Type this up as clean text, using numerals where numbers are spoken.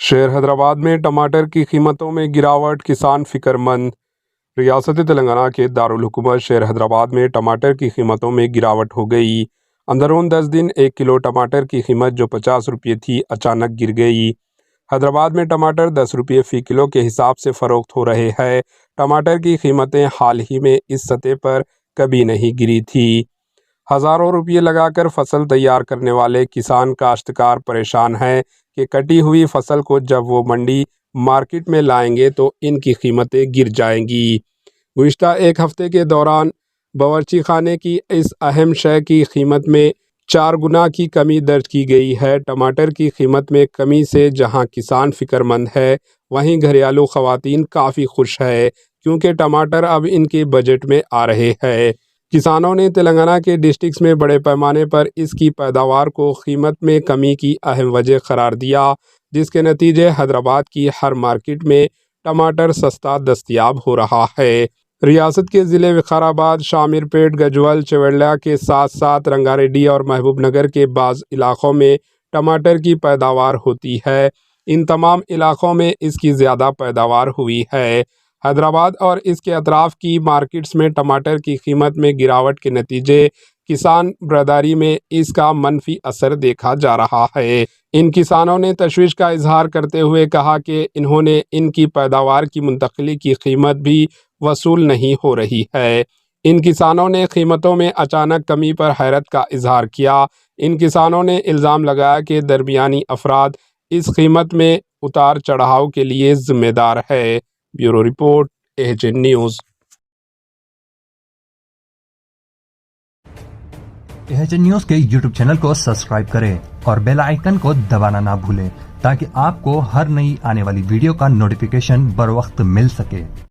شہر حیدرآباد میں ٹماٹر کی قیمتوں میں گراوٹ، کسان فکر مند۔ ریاست تلنگانہ کے دارالحکومت شہر حیدرآباد میں ٹماٹر کی قیمتوں میں گراوٹ ہو گئی۔ اندرون 10 دن 1 کلو ٹماٹر کی قیمت جو 50 روپے تھی اچانک گر گئی۔ حیدرآباد میں ٹماٹر 10 روپے فی کلو کے حساب سے فروخت ہو رہے ہیں۔ ٹماٹر کی قیمتیں حال ہی میں اس سطح پر کبھی نہیں گری تھی۔ ہزاروں روپے لگا کر فصل تیار کرنے والے کسان کاشتکار پریشان ہیں کہ کٹی ہوئی فصل کو جب وہ منڈی مارکیٹ میں لائیں گے تو ان کی قیمتیں گر جائیں گی۔ گزشتہ ایک ہفتے کے دوران باورچی خانے کی اس اہم شے کی قیمت میں 4 گنا کی کمی درج کی گئی ہے۔ ٹماٹر کی قیمت میں کمی سے جہاں کسان فکر مند ہے، وہیں گھریلو خواتین کافی خوش ہے کیونکہ ٹماٹر اب ان کے بجٹ میں آ رہے ہیں۔ کسانوں نے تلنگانہ کے ڈسٹرکٹس میں بڑے پیمانے پر اس کی پیداوار کو قیمت میں کمی کی اہم وجہ قرار دیا، جس کے نتیجے حیدرآباد کی ہر مارکیٹ میں ٹماٹر سستا دستیاب ہو رہا ہے۔ ریاست کے ضلع وقار آباد، شامر پیٹ، گجول، چویلڈا کے ساتھ ساتھ رنگا ریڈی اور محبوب نگر کے بعض علاقوں میں ٹماٹر کی پیداوار ہوتی ہے۔ ان تمام علاقوں میں اس کی زیادہ پیداوار ہوئی ہے۔ حیدرآباد اور اس کے اطراف کی مارکیٹس میں ٹماٹر کی قیمت میں گراوٹ کے نتیجے کسان برادری میں اس کا منفی اثر دیکھا جا رہا ہے۔ ان کسانوں نے تشویش کا اظہار کرتے ہوئے کہا کہ انہوں نے ان کی پیداوار کی منتقلی کی قیمت بھی وصول نہیں ہو رہی ہے۔ ان کسانوں نے قیمتوں میں اچانک کمی پر حیرت کا اظہار کیا۔ ان کسانوں نے الزام لگایا کہ درمیانی افراد اس قیمت میں اتار چڑھاؤ کے لیے ذمہ دار ہے۔ Bureau report, AHN news. AHN news کے YouTube چینل کو سبسکرائب کریں اور بیل آئیکن کو دبانا نہ بھولیں تاکہ آپ کو ہر نئی آنے والی ویڈیو کا نوٹیفیکیشن بر وقت مل سکے۔